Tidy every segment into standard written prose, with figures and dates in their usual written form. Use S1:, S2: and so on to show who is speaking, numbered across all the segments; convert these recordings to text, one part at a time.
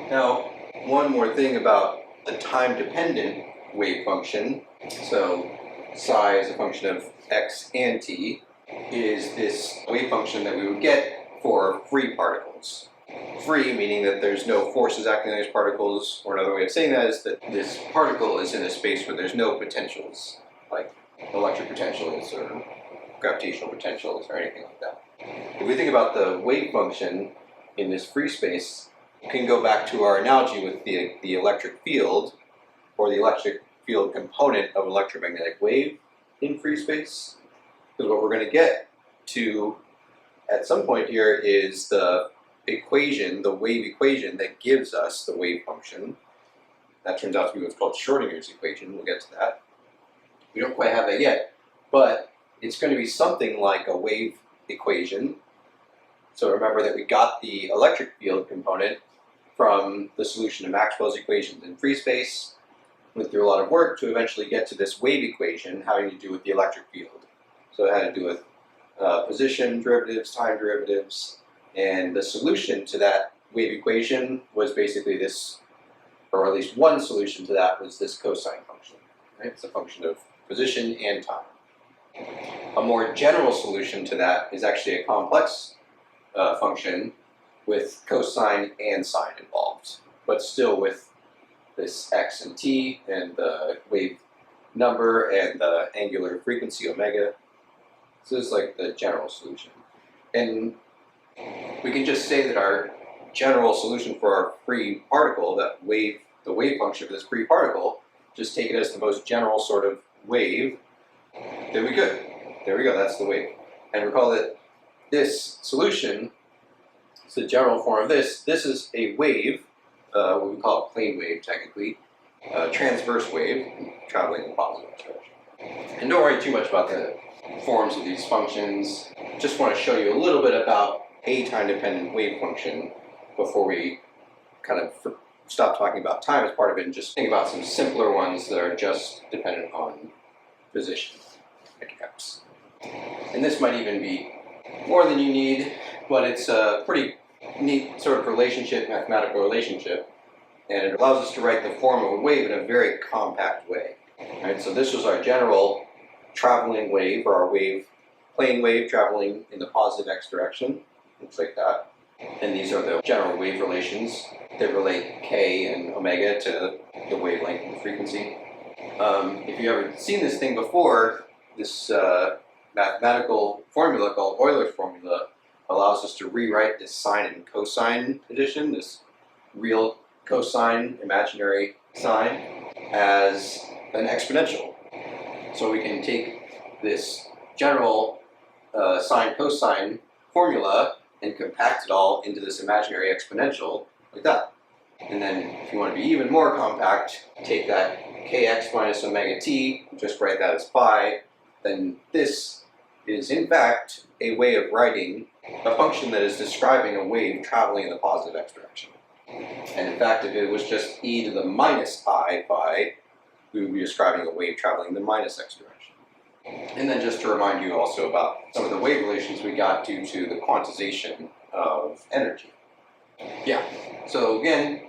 S1: Now, one more thing about the time-dependent wave function, so psi is a function of x and t, is this wave function that we would get for free particles. Free meaning that there's no forces acting on these particles, or another way of saying that is that this particle is in a space where there's no potentials, like electric potentials or gravitational potentials or anything like that. If we think about the wave function in this free space, we can go back to our analogy with the electric field, or the electric field component of an electromagnetic wave in free space. Because what we're going to get to at some point here is the equation, the wave equation that gives us the wave function. That turns out to be what's called Schrödinger's equation. We'll get to that. We don't quite have that yet, but it's going to be something like a wave equation. So remember that we got the electric field component from the solution to Maxwell's equations in free space. Went through a lot of work to eventually get to this wave equation having to do with the electric field. So it had to do with position derivatives, time derivatives, and the solution to that wave equation was basically this, or at least one solution to that was this cosine function. Right? It's a function of position and time. A more general solution to that is actually a complex function with cosine and sine involved, but still with this x and t and the wave number and the angular frequency omega. So this is like the general solution. And we can just say that our general solution for our free particle, the wave function for this free particle, just take it as the most general sort of wave that we could. There we go, that's the wave. And recall that this solution, it's the general form of this is a wave, what we call a plane wave technically, transverse wave, traveling in the positive direction. And don't worry too much about the forms of these functions. Just want to show you a little bit about a time-dependent wave function before we kind of stop talking about time as part of it and just think about some simpler ones that are just dependent on position, like x. And this might even be more than you need, but it's a pretty neat sort of relationship, mathematical relationship, and it allows us to write the form of a wave in a very compact way. Right? So this was our general traveling wave, or our plane wave traveling in the positive x direction. Looks like that. And these are the general wave relations that relate k and omega to the wavelength and the frequency. If you've ever seen this thing before, this mathematical formula called Euler's formula allows us to rewrite this sine and cosine addition, this real cosine, imaginary sine, as an exponential. So we can take this general sine cosine formula and compact it all into this imaginary exponential like that. And then if you want to be even more compact, take that kx minus omega t, just write that as phi, then this is in fact a way of writing a function that is describing a wave traveling in the positive x direction. And in fact, if it was just e to the minus I phi, we would be describing a wave traveling in the minus x direction. And then just to remind you also about some of the wave relations we got due to the quantization of energy. Yeah, so again,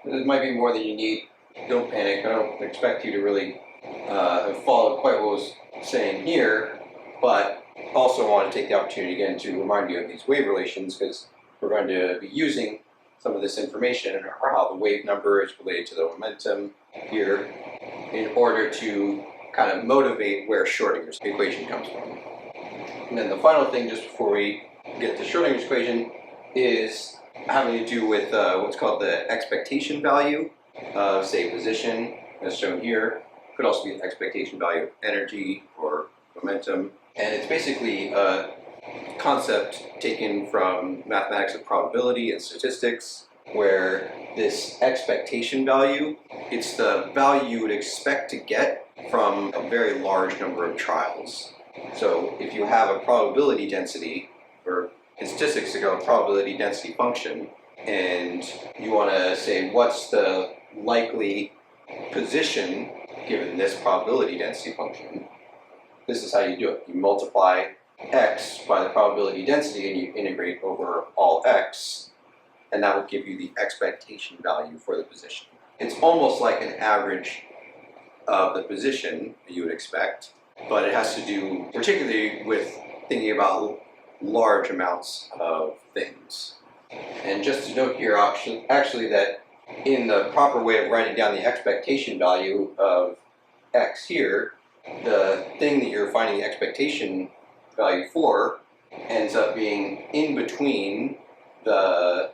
S1: it might be more than you need. Don't panic. I don't expect you to really have followed quite what I was saying here, but also want to take the opportunity again to remind you of these wave relations, because we're going to be using some of this information and how the wave number is related to the momentum here in order to kind of motivate where Schrödinger's equation comes from. And then the final thing, just before we get to Schrödinger's equation, is having to do with what's called the expectation value of, say, position, as shown here. Could also be the expectation value of energy or momentum. And it's basically a concept taken from mathematics of probability and statistics, where this expectation value, it's the value you would expect to get from a very large number of trials. So if you have a probability density, or in statistics to go a probability density function, and you want to say what's the likely position given this probability density function, this is how you do it. You multiply x by the probability density and you integrate over all x, and that will give you the expectation value for the position. It's almost like an average of the position that you would expect, but it has to do particularly with thinking about large amounts of things. And just to note here, actually that in the proper way of writing down the expectation value of x here, the thing that you're finding the expectation value for ends up being in between the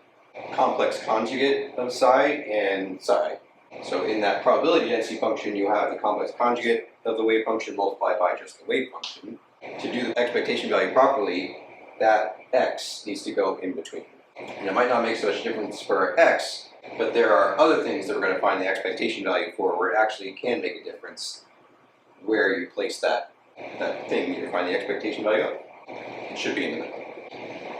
S1: complex conjugate of psi and psi. So in that probability density function, you have the complex conjugate of the wave function multiplied by just the wave function. To do the expectation value properly, that x needs to go in between. And it might not make so much difference for x, but there are other things that we're going to find the expectation value for where it actually can make a difference where you place that thing that you're finding the expectation value of. It should be in the middle.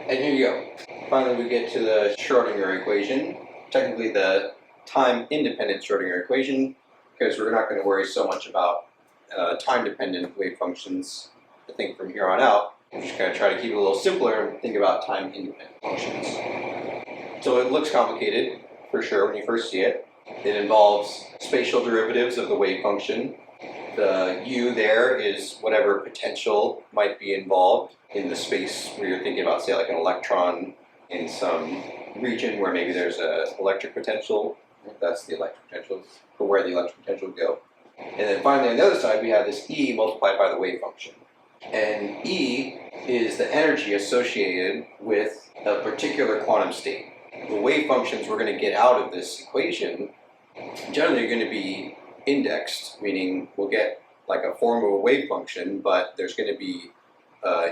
S1: And here you go. Finally, we get to the Schrödinger equation, technically the time-independent Schrödinger equation, because we're not going to worry so much about time-dependent wave functions, I think, from here on out. We're just going to try to keep it a little simpler and think about time-independent functions. So it looks complicated, for sure, when you first see it. It involves spatial derivatives of the wave function. The u there is whatever potential might be involved in the space where you're thinking about, say, like an electron in some region where maybe there's an electric potential. That's the electric potential, for where the electric potential would go. And then finally, on the other side, we have this E multiplied by the wave function. And E is the energy associated with a particular quantum state. The wave functions we're going to get out of this equation generally are going to be indexed, meaning we'll get like a form of a wave function, but there's going to be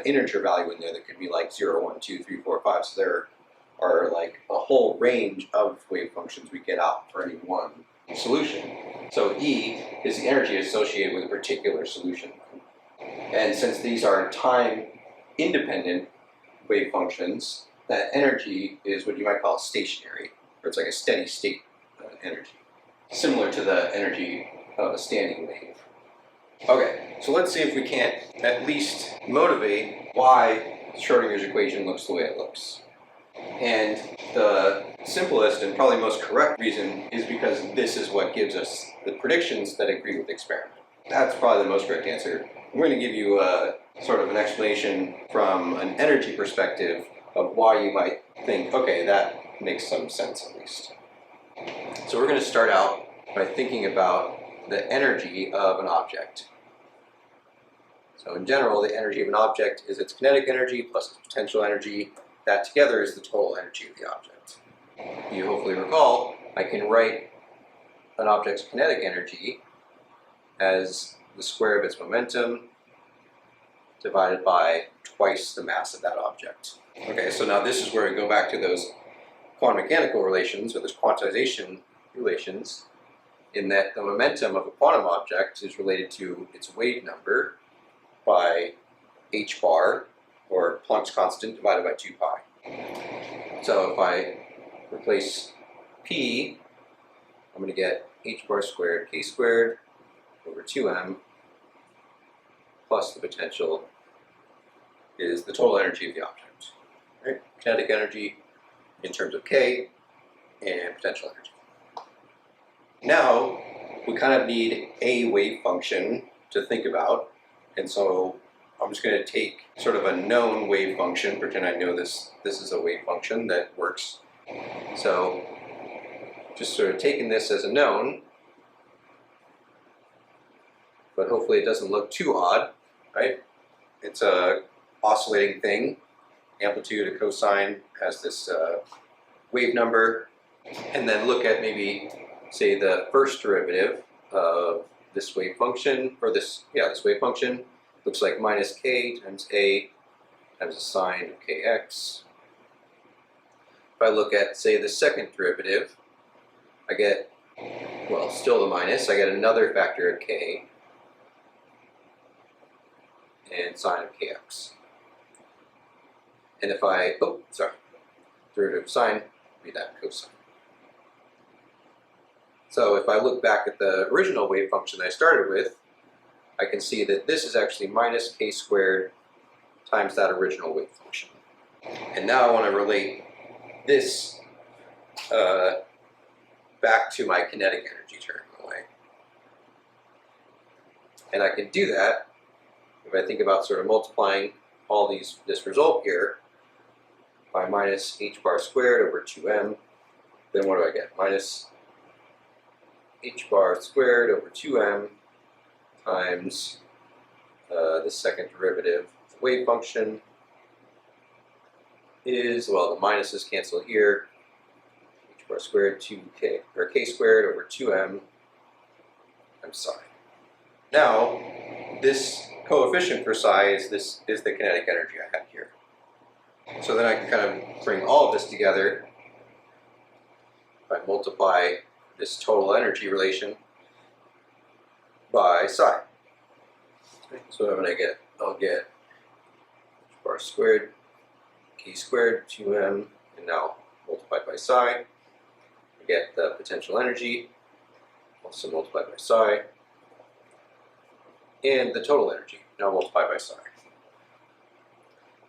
S1: integer value in there that could be like 0, 1, 2, 3, 4, 5. So there are like a whole range of wave functions we get out for any one solution. So E is the energy associated with a particular solution. And since these are time-independent wave functions, that energy is what you might call stationary, or it's like a steady state energy, similar to the energy of a standing wave. Okay, so let's see if we can't at least motivate why Schrödinger's equation looks the way it looks. And the simplest and probably most correct reason is because this is what gives us the predictions that agree with the experiment. That's probably the most correct answer. I'm going to give you a sort of an explanation from an energy perspective of why you might think, okay, that makes some sense at least. So we're going to start out by thinking about the energy of an object. So in general, the energy of an object is its kinetic energy plus its potential energy. That together is the total energy of the object. You hopefully recall, I can write an object's kinetic energy as the square of its momentum divided by twice the mass of that object. Okay, so now this is where we go back to those quantum mechanical relations, or those quantization relations, in that the momentum of a quantum object is related to its wave number by h bar, or Planck's constant, divided by 2 pi. So if I replace p, I'm going to get h bar squared k squared over 2m plus the potential is the total energy of the object. Right? Kinetic energy in terms of k and potential energy. Now we kind of need a wave function to think about, and so I'm just going to take sort of a known wave function, pretend I know this is a wave function that works. So just sort of taking this as a known, but hopefully it doesn't look too odd, right? It's a oscillating thing. Amplitude, a cosine, has this wave number, and then look at maybe, say, the first derivative of this wave function, or this wave function. Looks like minus k times a times the sine of kx. If I look at, say, the second derivative, I get, well, still the minus, I get another factor of k and sine of kx. And if I, derivative of sine, be that cosine. So if I look back at the original wave function I started with, I can see that this is actually minus k squared times that original wave function. And now I want to relate this back to my kinetic energy term in a way. And I can do that if I think about sort of multiplying all this result here by minus h bar squared over 2m, then what do I get? Minus h bar squared over 2m times the second derivative of the wave function is, well, the minuses cancel here, h bar squared 2k, or k squared over 2m times psi. Now, this coefficient for psi is the kinetic energy I have here. So then I can kind of bring all of this together if I multiply this total energy relation by psi. So what am I going to get? I'll get h bar squared, k squared, 2m, and now multiplied by psi. I get the potential energy, also multiplied by psi, and the total energy, now multiplied by psi.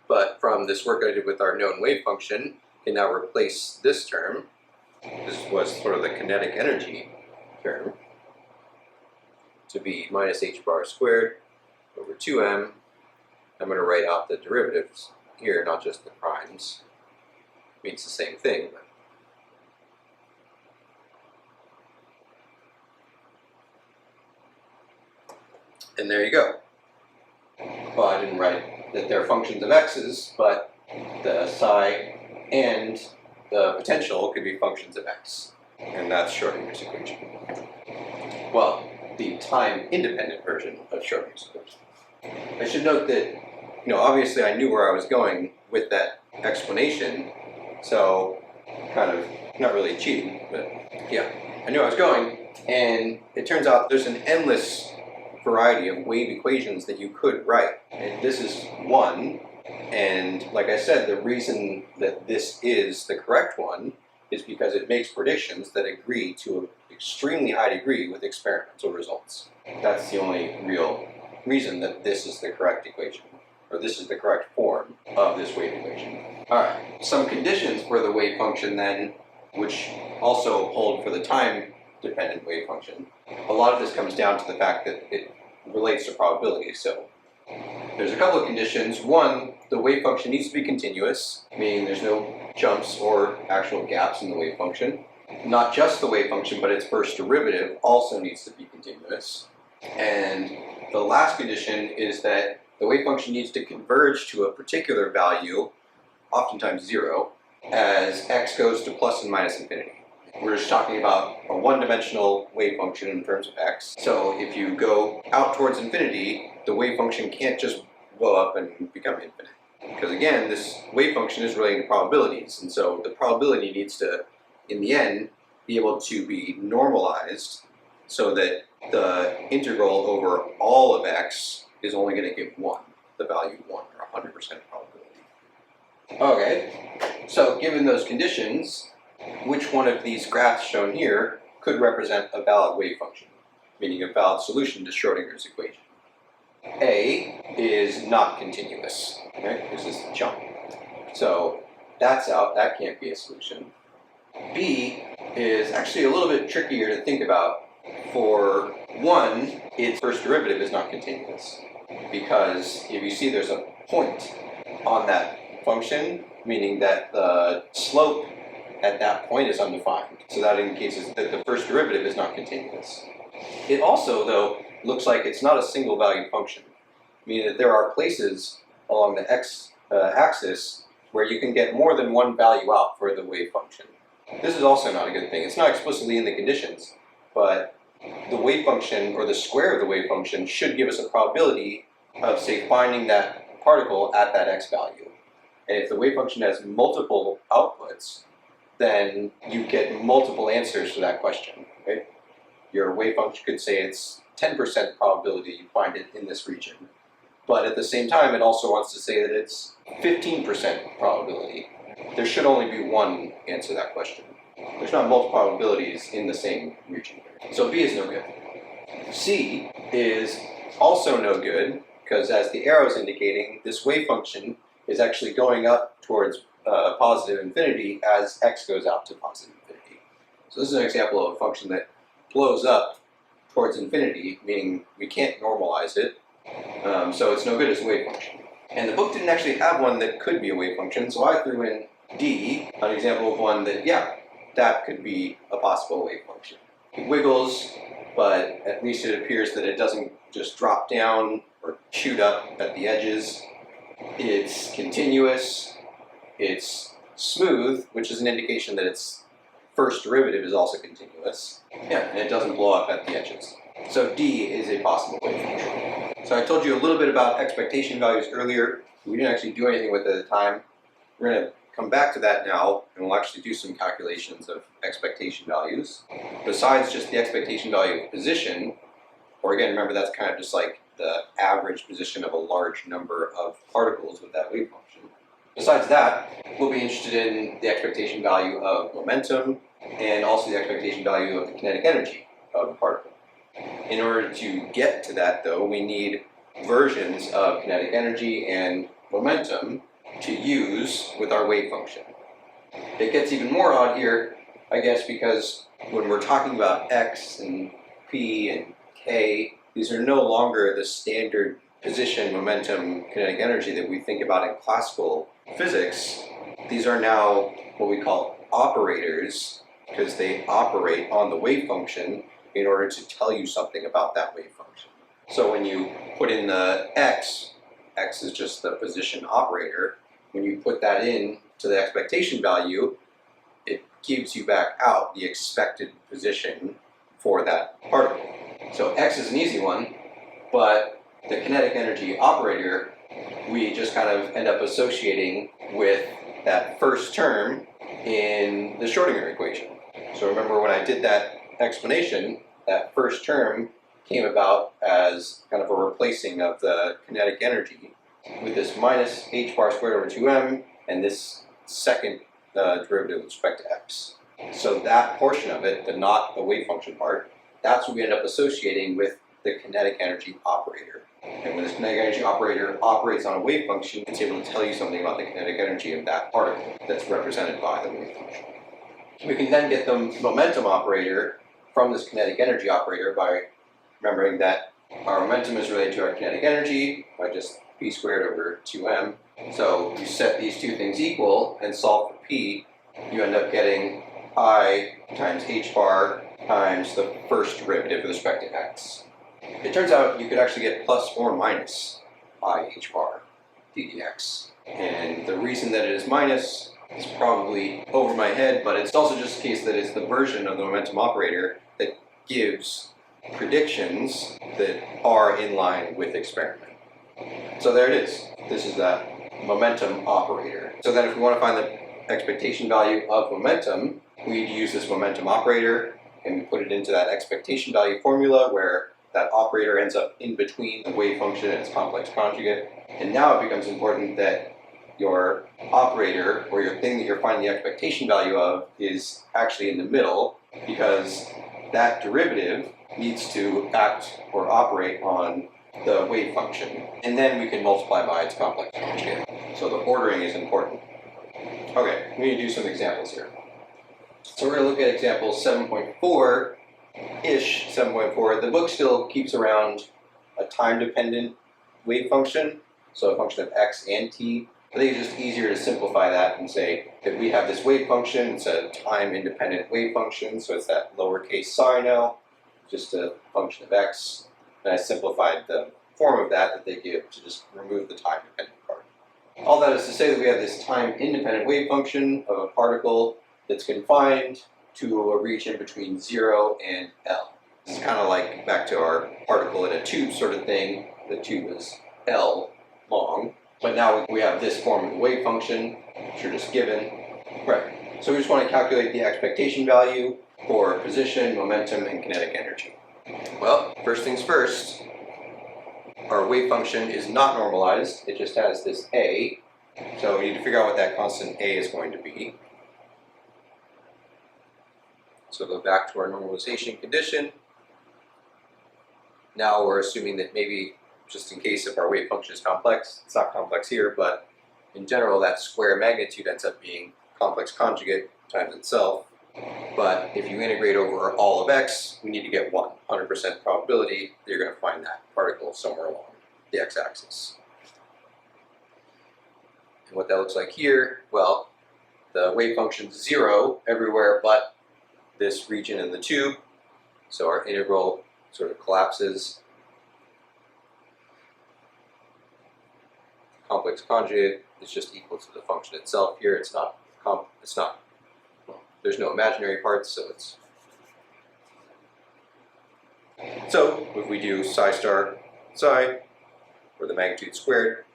S1: But from this work I did with our known wave function, I can now replace this term. This was sort of the kinetic energy term to be minus h bar squared over 2m. I'm going to write out the derivatives here, not just the primes. It means the same thing, but and there you go. Well, I didn't write that they're functions of x's, but the psi and the potential could be functions of x. And that's Schrödinger's equation. Well, the time-independent version of Schrödinger's equation. I should note that, obviously I knew where I was going with that explanation, so kind of, not really cheating, but yeah, I knew I was going, and it turns out there's an endless variety of wave equations that you could write. And this is one, and like I said, the reason that this is the correct one is because it makes predictions that agree to an extremely high degree with experimental results. That's the only real reason that this is the correct equation, or this is the correct form of this wave equation. Alright, some conditions for the wave function then, which also hold for the time-dependent wave function. A lot of this comes down to the fact that it relates to probability. So there's a couple of conditions. One, the wave function needs to be continuous, meaning there's no jumps or actual gaps in the wave function. Not just the wave function, but its first derivative also needs to be continuous. And the last condition is that the wave function needs to converge to a particular value, oftentimes 0, as x goes to plus and minus infinity. We're just talking about a one-dimensional wave function in terms of x. So if you go out towards infinity, the wave function can't just blow up and become infinite. Because again, this wave function is relating to probabilities, and so the probability needs to, in the end, be able to be normalized so that the integral over all of x is only going to give 1, the value 1, or 100% probability. Okay, so given those conditions, which one of these graphs shown here could represent a valid wave function, meaning a valid solution to Schrödinger's equation? A is not continuous, okay? There's this jump. So that's out, that can't be a solution. B is actually a little bit trickier to think about. For one, its first derivative is not continuous, because if you see there's a point on that function, meaning that the slope at that point is undefined. So that indicates that the first derivative is not continuous. It also, though, looks like it's not a single valued function, meaning that there are places along the x-axis where you can get more than one value out for the wave function. This is also not a good thing. It's not explicitly in the conditions, but the wave function, or the square of the wave function, should give us a probability of, say, finding that particle at that x value. And if the wave function has multiple outputs, then you get multiple answers to that question, right? Your wave function could say it's 10% probability you find it in this region. But at the same time, it also wants to say that it's 15% probability. There should only be one answer to that question. There's not multiple probabilities in the same region. So B is no good. C is also no good, because as the arrow is indicating, this wave function is actually going up towards positive infinity as x goes out to positive infinity. So this is an example of a function that blows up towards infinity, meaning we can't normalize it, so it's no good as a wave function. And the book didn't actually have one that could be a wave function, so I threw in D, an example of one that, yeah, that could be a possible wave function. It wiggles, but at least it appears that it doesn't just drop down or shoot up at the edges. It's continuous, it's smooth, which is an indication that its first derivative is also continuous. Yeah, and it doesn't blow up at the edges. So D is a possible wave function. So I told you a little bit about expectation values earlier. We didn't actually do anything with it at the time. We're going to come back to that now, and we'll actually do some calculations of expectation values. Besides just the expectation value of position, or again, remember that's kind of just like the average position of a large number of particles with that wave function. Besides that, we'll be interested in the expectation value of momentum and also the expectation value of the kinetic energy of a particle. In order to get to that, though, we need versions of kinetic energy and momentum to use with our wave function. It gets even more odd here, I guess, because when we're talking about x and p and k, these are no longer the standard position, momentum, kinetic energy that we think about in classical physics. These are now what we call operators, because they operate on the wave function in order to tell you something about that wave function. So when you put in the x is just the position operator. When you put that in to the expectation value, it gives you back out the expected position for that particle. So x is an easy one, but the kinetic energy operator, we just kind of end up associating with that first term in the Schrödinger equation. So remember when I did that explanation, that first term came about as kind of a replacing of the kinetic energy with this minus h bar squared over 2m and this second derivative with respect to x. So that portion of it, not the wave function part, that's what we end up associating with the kinetic energy operator. And when this kinetic energy operator operates on a wave function, it's able to tell you something about the kinetic energy of that particle that's represented by the wave function. We can then get the momentum operator from this kinetic energy operator by remembering that our momentum is related to our kinetic energy by just p squared over 2m. So you set these two things equal and solve for p, you end up getting I times h bar times the first derivative with respect to x. It turns out you could actually get plus or minus I h bar ddx. And the reason that it is minus is probably over my head, but it's also just a case that it's the version of the momentum operator that gives predictions that are in line with experiment. So there it is. This is that momentum operator. So then if we want to find the expectation value of momentum, we'd use this momentum operator and we put it into that expectation value formula where that operator ends up in between the wave function and its complex conjugate. And now it becomes important that your operator, or your thing that you're finding the expectation value of, is actually in the middle, because that derivative needs to act or operate on the wave function. And then we can multiply by its complex conjugate. So the ordering is important. Okay, we need to do some examples here. So we're going to look at example 7.4-ish, 7.4. The book still keeps around a time-dependent wave function, so a function of x and t. I think it's just easier to simplify that and say that we have this wave function, it's a time-independent wave function, so it's that lowercase psi now, just a function of x. And I simplified the form of that they give to just remove the time-dependent part. All that is to say that we have this time-independent wave function of a particle that's confined to a region between 0 and L. This is kind of like back to our particle in a tube sort of thing. The tube is L long. But now we have this form of the wave function, which are just given. Right. So we just want to calculate the expectation value for position, momentum, and kinetic energy. Well, first things first, our wave function is not normalized. It just has this a. So we need to figure out what that constant a is going to be. So go back to our normalization condition. Now we're assuming that maybe, just in case if our wave function is complex, it's not complex here, but in general, that square magnitude ends up being complex conjugate times itself. But if you integrate over all of x, we need to get 100% probability that you're going to find that particle somewhere along the x-axis. And what that looks like here, well, the wave function's 0 everywhere but this region in the tube. So our integral sort of collapses. Complex conjugate is just equal to the function itself here. It's not, well, there's no imaginary parts, so it's. So if we do psi star psi, or the magnitude squared,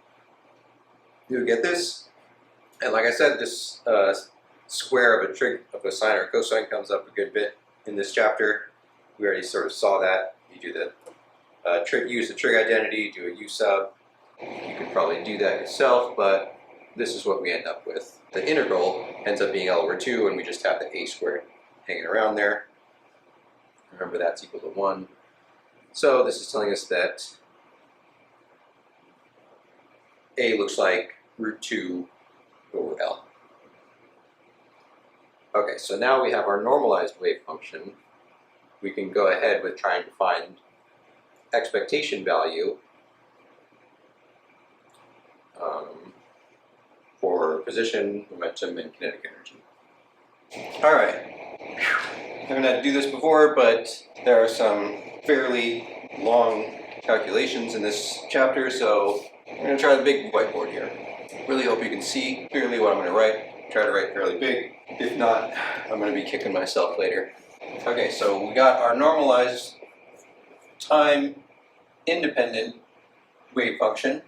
S1: you would get this. And like I said, this square of a trig of a sine or a cosine comes up a good bit in this chapter. We already sort of saw that. You do the use the trig identity, do a u sub. You could probably do that yourself, but this is what we end up with. The integral ends up being L over 2, and we just have the a squared hanging around there. Remember, that's equal to 1. So this is telling us that a looks like root 2 over L. Okay, so now we have our normalized wave function. We can go ahead with trying to find expectation value for position, momentum, and kinetic energy. All right, I haven't had to do this before, but there are some fairly long calculations in this chapter, so I'm going to try the big whiteboard here. Really hope you can see clearly what I'm going to write. Try to write fairly big. If not, I'm going to be kicking myself later. Okay, so we got our normalized time-independent wave function.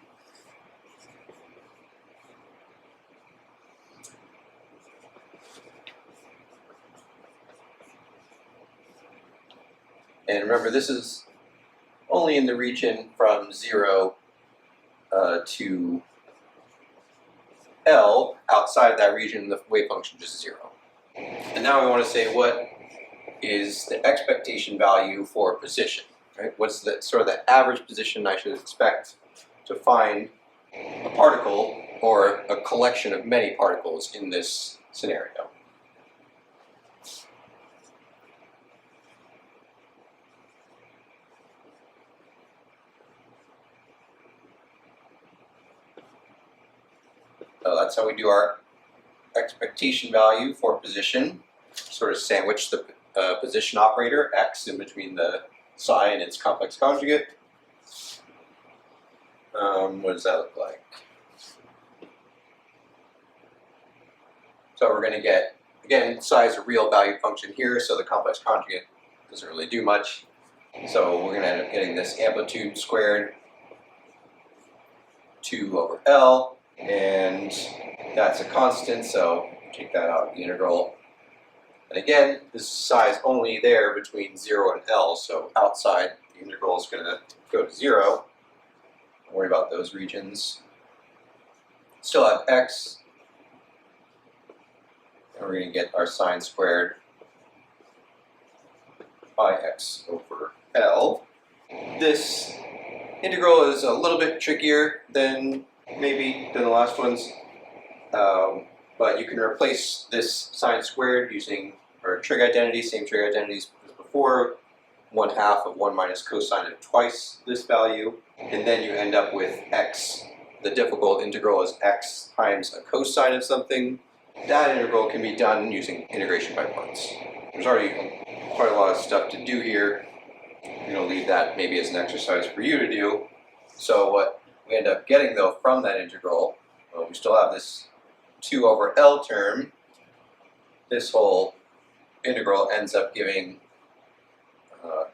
S1: And remember, this is only in the region from 0 to L. Outside that region, the wave function is just 0. And now we want to say what is the expectation value for position, right? What's the sort of the average position I should expect to find a particle or a collection of many particles in this scenario? So that's how we do our expectation value for position. Sort of sandwich the position operator, x, in between the psi and its complex conjugate. What does that look like? So we're going to get, again, psi is a real value function here, so the complex conjugate doesn't really do much. So we're going to end up getting this amplitude squared 2 over L. And that's a constant, so take that out of the integral. And again, this psi is only there between 0 and L, so outside the integral is going to go to 0. Don't worry about those regions. Still have x, and we're going to get our sine squared by x over L. This integral is a little bit trickier than the last ones, but you can replace this sine squared using our trig identity, same trig identities as before, 1/2 of 1 minus cosine of twice this value, and then you end up with x. The difficult integral is x times a cosine of something. That integral can be done using integration by parts. There's already quite a lot of stuff to do here. I'm going to leave that maybe as an exercise for you to do. So what we end up getting, though, from that integral, well, we still have this 2 over L term. This whole integral ends up giving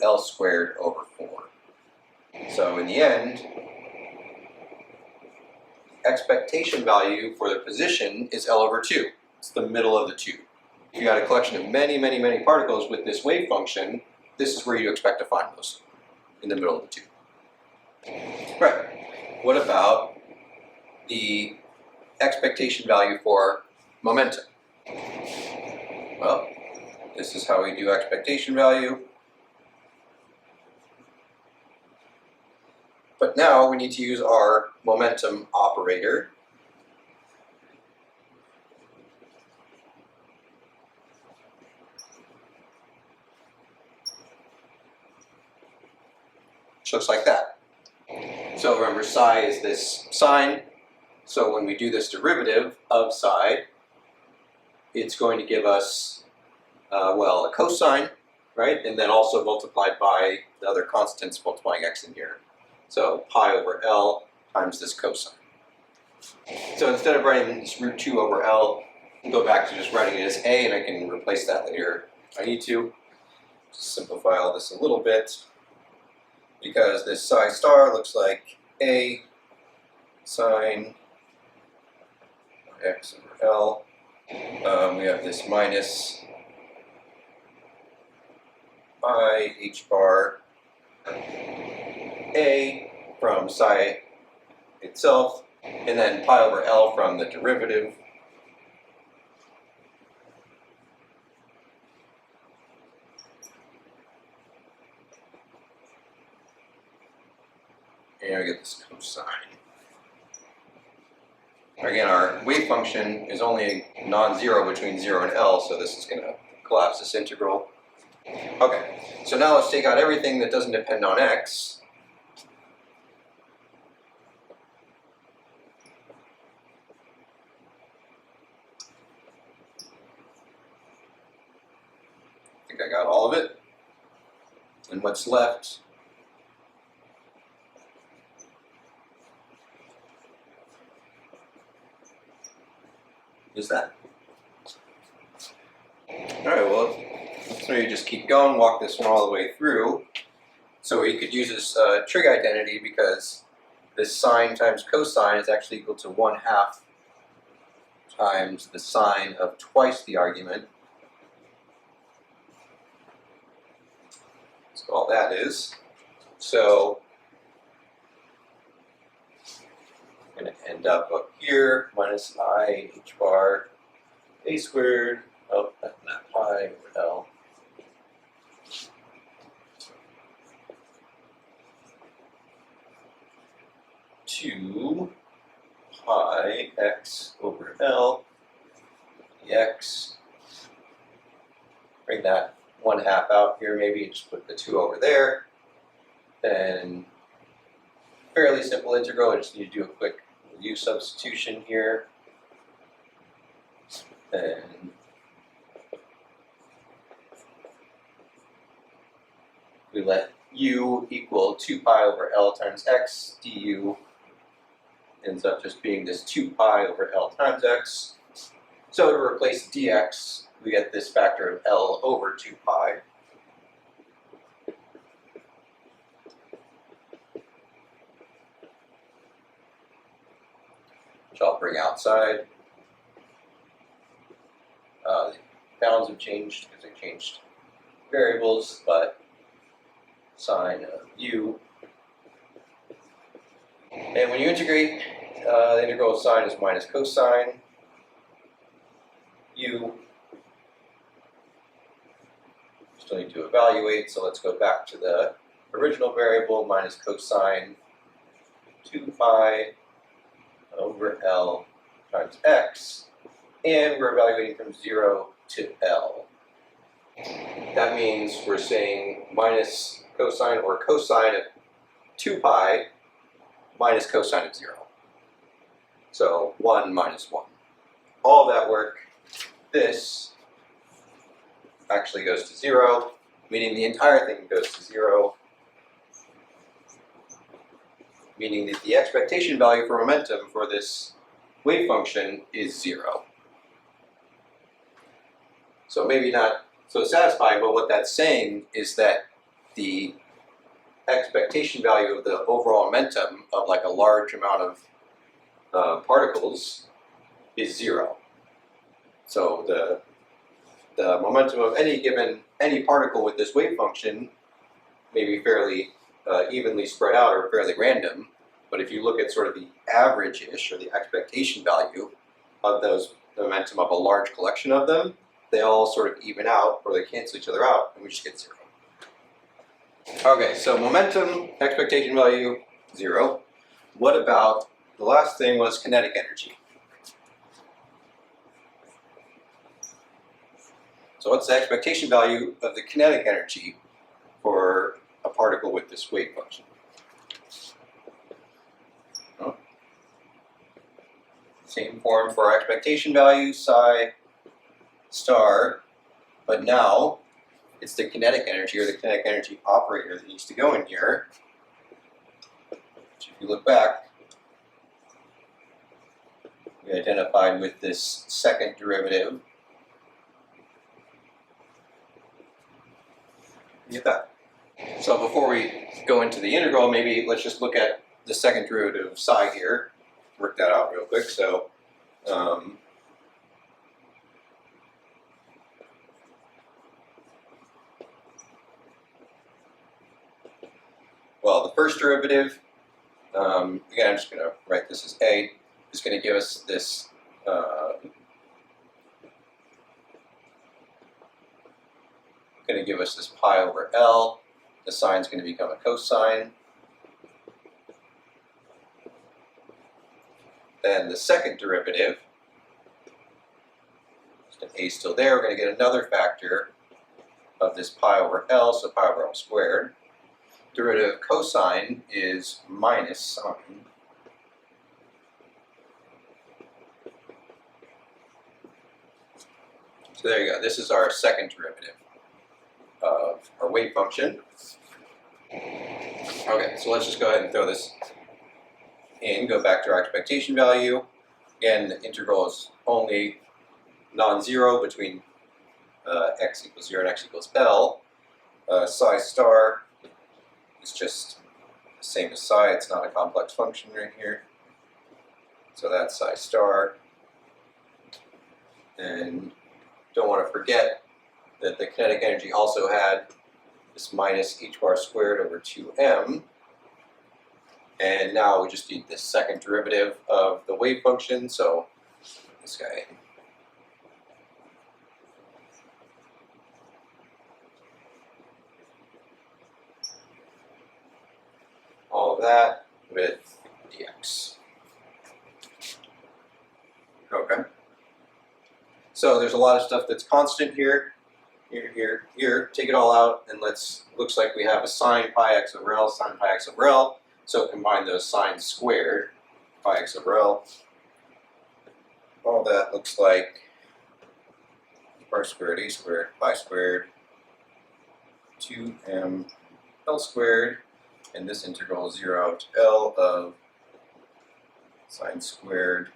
S1: L squared over 4. So in the end, expectation value for the position is L over 2. It's the middle of the tube. If you got a collection of many, many, many particles with this wave function, this is where you expect to find those, in the middle of the tube. Right. What about the expectation value for momentum? Well, this is how we do expectation value. But now we need to use our momentum operator. which looks like that. So remember, psi is this sign. So when we do this derivative of psi, it's going to give us, well, a cosine, right? And then also multiplied by the other constants multiplying x in here. So pi over L times this cosine. So instead of writing this root 2 over L, I'll go back to just writing it as A, and I can replace that later if I need to. Just simplify all this a little bit, because this psi star looks like A sine x over L. We have this minus I h bar A from psi itself, and then pi over L from the derivative. And we get this cosine. Again, our wave function is only non-zero between 0 and L, so this is going to collapse this integral. Okay, so now let's take out everything that doesn't depend on x. I think I got all of it. And what's left is that. Alright, well, so you just keep going, walk this one all the way through. So we could use this trig identity, because this sine times cosine is actually equal to 1/2 times the sine of twice the argument. That's all that is. So I'm going to end up here, minus I h bar A squared, oh, not pi over L. To pi x over L dx. Bring that 1/2 out here, maybe just put the 2 over there. Then fairly simple integral. I just need to do a quick u substitution here. And we let u equal 2 pi over L times x. Du ends up just being this 2 pi over L times x. So to replace dx, we get this factor of L over 2 pi. Which I'll bring outside. The bounds have changed because I changed variables, but sine of u. And when you integrate, the integral of sine is minus cosine u. Still need to evaluate, so let's go back to the original variable, minus cosine 2 pi over L times x, and we're evaluating from 0 to L. That means we're saying minus cosine or cosine of 2 pi minus cosine of 0. So 1 minus 1. All of that work, this actually goes to 0, meaning the entire thing goes to 0, meaning that the expectation value for momentum for this wave function is 0. So maybe not so satisfying, but what that's saying is that the expectation value of the overall momentum of like a large amount of particles is 0. So the momentum of any particle with this wave function may be fairly evenly spread out or fairly random, but if you look at sort of the average-ish or the expectation value of those the momentum of a large collection of them, they all sort of even out or they cancel each other out, and we just get 0. Okay, so momentum, expectation value, 0. What about the last thing was kinetic energy? So what's the expectation value of the kinetic energy for a particle with this wave function? Same form for our expectation value, psi star, but now it's the kinetic energy or the kinetic energy operator that needs to go in here. Which if you look back, we identified with this second derivative. Get that. So before we go into the integral, maybe let's just look at the second derivative of psi here. Work that out real quick. So well, the first derivative, again, I'm just going to write this as a, is going to give us this pi over L. The sine is going to become a cosine. Then the second derivative, a is still there, we're going to get another factor of this pi over L, so pi over L squared. Derivative of cosine is minus sine. So there you go. This is our second derivative of our wave function. Okay, so let's just go ahead and throw this in, go back to our expectation value. Again, the integral is only non-zero between x equals 0 and x equals L. Psi star is just the same as psi, it's not a complex function right here. So that's psi star. And don't want to forget that the kinetic energy also had this minus h bar squared over 2m. And now we just need this second derivative of the wave function, so this guy. All of that with dx. Okay. So there's a lot of stuff that's constant here. Here. Take it all out, and looks like we have a sine pi x over L, sine pi x over L. So combine those sines squared, pi x over L. All that looks like bar squared, a squared, pi squared, 2m L squared, and this integral is 0 to L of sine squared.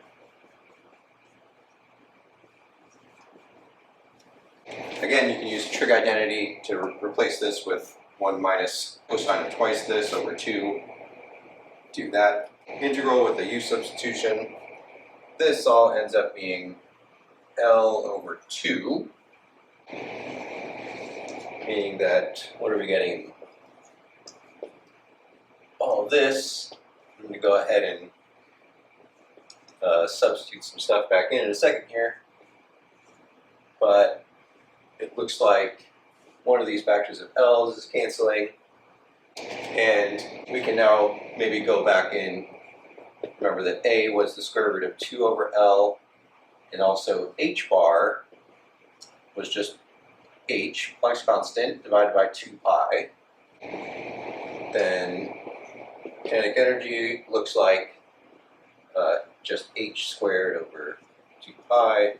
S1: Again, you can use trig identity to replace this with 1 minus cosine of twice this over 2. Do that integral with a u substitution. This all ends up being L over 2, meaning that, what are we getting? All of this. I'm going to go ahead and substitute some stuff back in a second here. But it looks like one of these factors of L's is canceling. And we can now maybe go back and remember that A was the square root of 2 over L, and also h bar was just h, Planck's constant, divided by 2 pi. Then kinetic energy looks like just h squared over 2 pi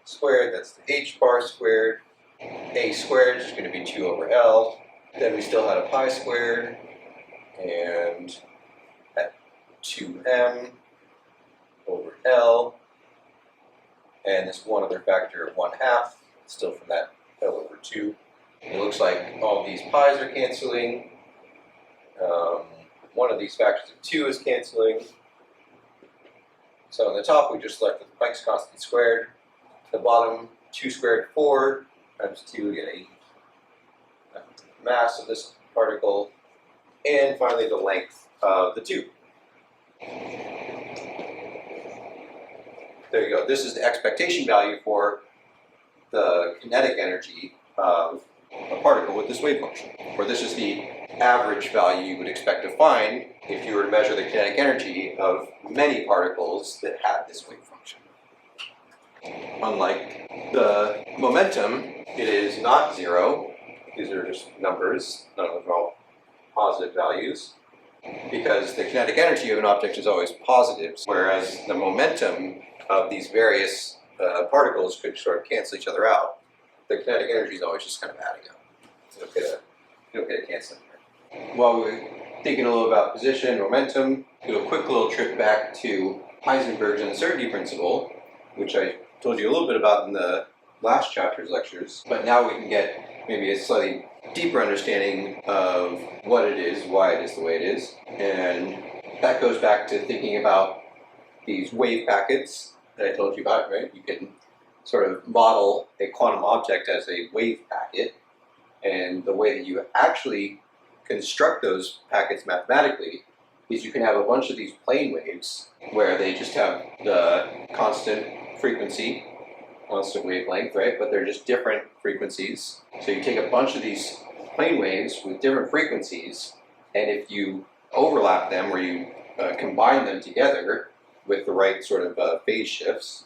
S1: squared, that's the h bar squared. A squared is going to be 2 over L. Then we still had a pi squared, and at 2m over L, and this one other factor of 1/2, still from that L over 2. It looks like all these pi's are canceling. One of these factors of 2 is canceling. So on the top, we just left with Planck's constant squared. The bottom, 2 squared 4 times 2, we get 8. Mass of this particle, and finally the length of the tube. There you go. This is the expectation value for the kinetic energy of a particle with this wave function. Or this is the average value you would expect to find if you were to measure the kinetic energy of many particles that had this wave function. Unlike the momentum, it is not 0. These are just numbers. None of them are all positive values. because the kinetic energy of an object is always positive, whereas the momentum of these various particles could sort of cancel each other out. The kinetic energy is always just kind of adding up. You don't get a canceling here. While we're thinking a little about position and momentum, do a quick little trip back to Heisenberg's uncertainty principle, which I told you a little bit about in the last chapter's lectures, but now we can get maybe a slightly deeper understanding of what it is, why it is the way it is, and that goes back to thinking about these wave packets that I told you about, right? You can sort of model a quantum object as a wave packet, and the way that you actually construct those packets mathematically is you can have a bunch of these plane waves where they just have the constant frequency, constant wavelength, right? But they're just different frequencies. So you take a bunch of these plane waves with different frequencies, and if you overlap them or you combine them together with the right sort of phase shifts,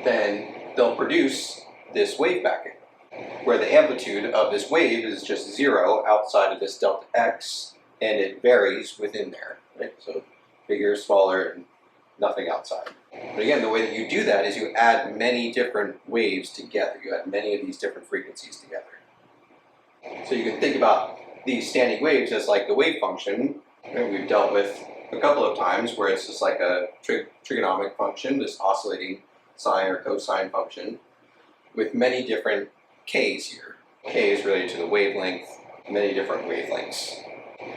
S1: then they'll produce this wave packet, where the amplitude of this wave is just zero outside of this delta x, and it varies within there, right? So bigger, smaller, and nothing outside. But again, the way that you do that is you add many different waves together. You add many of these different frequencies together. So you can think about these standing waves as like the wave function, right? We've dealt with a couple of times where it's just like a trigonomic function, this oscillating sine or cosine function, with many different k's here. K is related to the wavelength, many different wavelengths.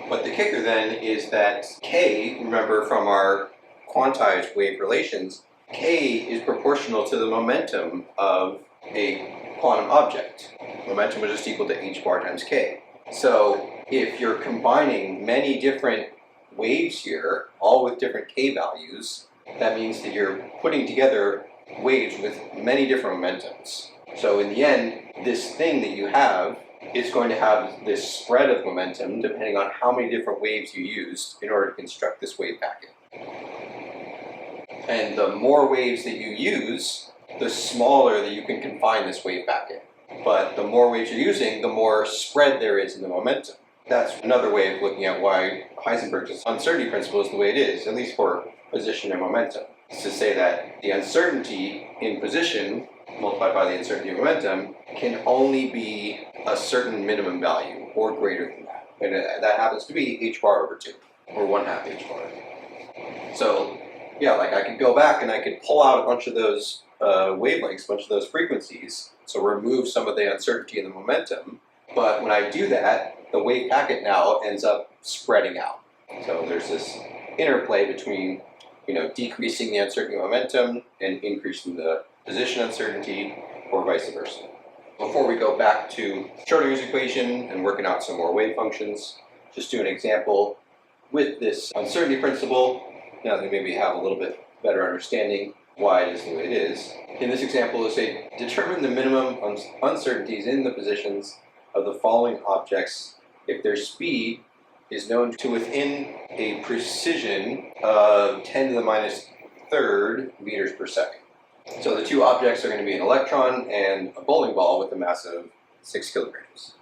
S1: But the kicker then is that k, remember from our quantized wave relations, k is proportional to the momentum of a quantum object. Momentum is just equal to h bar times k. So if you're combining many different waves here, all with different k values, that means that you're putting together waves with many different momentums. So in the end, this thing that you have is going to have this spread of momentum depending on how many different waves you used in order to construct this wave packet. And the more waves that you use, the smaller that you can confine this wave packet. But the more waves you're using, the more spread there is in the momentum. That's another way of looking at why Heisenberg's uncertainty principle is the way it is, at least for position and momentum. It's to say that the uncertainty in position multiplied by the uncertainty of momentum can only be a certain minimum value or greater than that. And that happens to be h bar over 2, or 1/2 h bar. So yeah, like I could go back and I could pull out a bunch of those wavelengths, a bunch of those frequencies, so remove some of the uncertainty in the momentum. But when I do that, the wave packet now ends up spreading out. So there's this interplay between, decreasing the uncertainty of momentum and increasing the position uncertainty, or vice versa. Before we go back to Schrödinger's equation and working out some more wave functions, just do an example with this uncertainty principle. Now that maybe have a little bit better understanding why it is the way it is. In this example, we'll say, determine the minimum uncertainties in the positions of the following objects if their speed is known to within a precision of 10 to the minus third meters per second. So the two objects are going to be an electron and a bowling ball with a mass of 6 kilograms.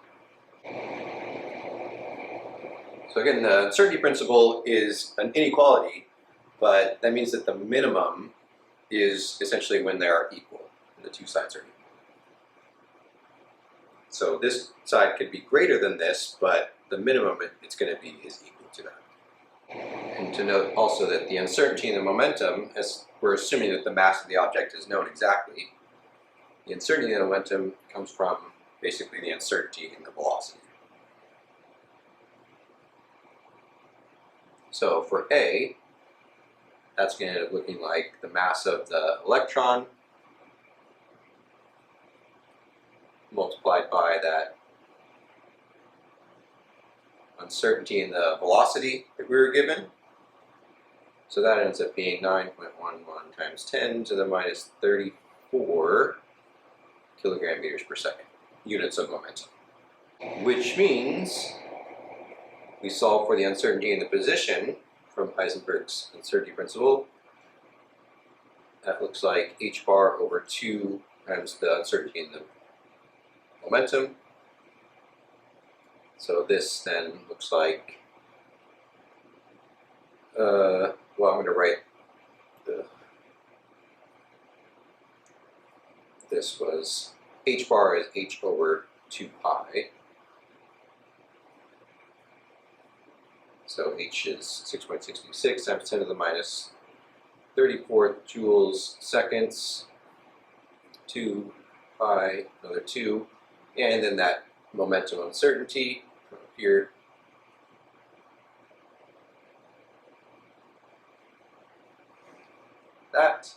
S1: So again, the uncertainty principle is an inequality, but that means that the minimum is essentially when they are equal, the two sides are equal. So this side could be greater than this, but the minimum it's going to be is equal to that. And to note also that the uncertainty in the momentum, as we're assuming that the mass of the object is known exactly, the uncertainty in the momentum comes from basically the uncertainty in the velocity. So for A, that's going to end up looking like the mass of the electron multiplied by that uncertainty in the velocity that we were given. So that ends up being 9.11 times 10 to the minus 34 kilogram meters per second, units of momentum. Which means we solve for the uncertainty in the position from Heisenberg's uncertainty principle. That looks like h bar over 2 times the uncertainty in the momentum. So this then looks like well, I'm going to write this was h bar is h over 2 pi. So h is 6.66 times 10 to the minus 34 joules seconds, 2 pi, another 2, and then that momentum uncertainty here. That,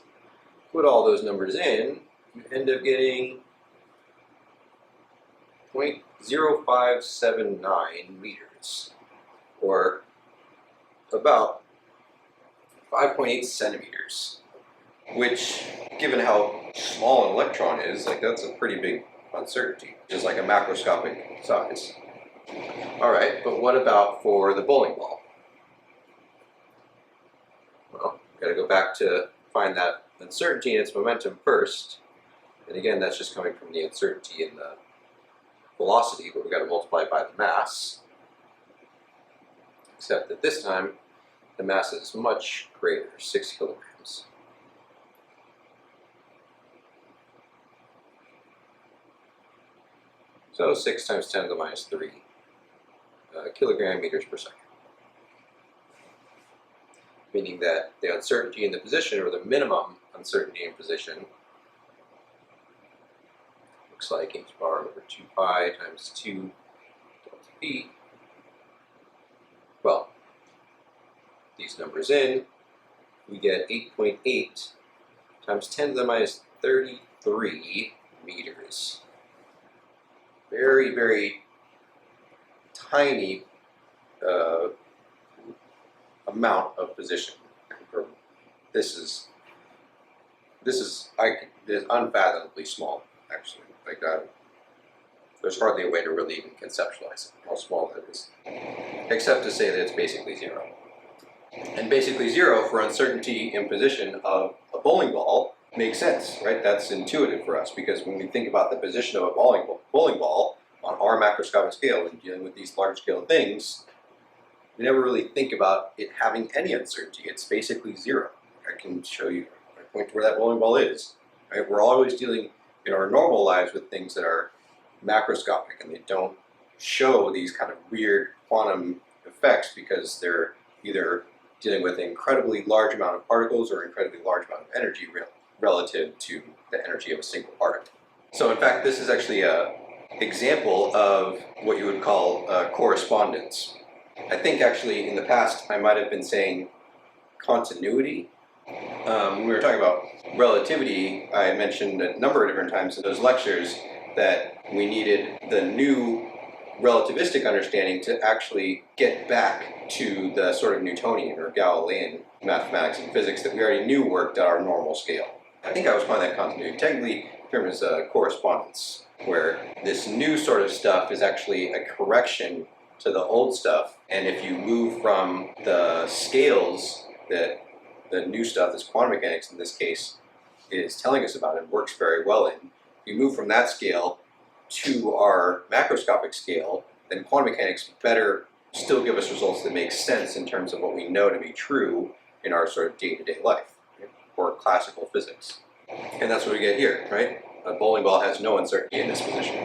S1: put all those numbers in, you end up getting 0.0579 meters, or about 5.8 centimeters, which, given how small an electron is, like that's a pretty big uncertainty, just like a macroscopic size. All right, but what about for the bowling ball? Well, we've got to go back to find that uncertainty and its momentum first. And again, that's just coming from the uncertainty in the velocity, but we've got to multiply it by the mass. Except that this time, the mass is much greater, 6 kilograms. So 6 times 10 to the minus 3 kilogram meters per second. Meaning that the uncertainty in the position, or the minimum uncertainty in position, looks like h bar over 2 pi times 2 delta p. Well, these numbers in, we get 8.8 times 10 to the minus 33 meters. Very, very tiny amount of position. This is unfathomably small, actually. Like there's hardly a way to really even conceptualize it, how small that is, except to say that it's basically zero. And basically zero for uncertainty in position of a bowling ball makes sense, right? That's intuitive for us, because when we think about the position of a bowling ball on our macroscopic scale and dealing with these large scale things, we never really think about it having any uncertainty. It's basically zero. I can show you, I point to where that bowling ball is. Right? We're always dealing in our normal lives with things that are macroscopic, and they don't show these kind of weird quantum effects because they're either dealing with an incredibly large amount of particles or incredibly large amount of energy relative to the energy of a single particle. So in fact, this is actually an example of what you would call correspondence. I think actually in the past I might have been saying continuity. When we were talking about relativity, I mentioned a number of different times in those lectures that we needed the new relativistic understanding to actually get back to the sort of Newtonian or Galilean mathematics and physics that we already knew worked at our normal scale. I think I was calling that continuity. Technically, the term is correspondence, where this new sort of stuff is actually a correction to the old stuff. And if you move from the scales that the new stuff, this quantum mechanics in this case, is telling us about and works very well in, you move from that scale to our macroscopic scale, then quantum mechanics better still give us results that make sense in terms of what we know to be true in our sort of day-to-day life, right? Or classical physics. And that's what we get here, right? A bowling ball has no uncertainty in this position.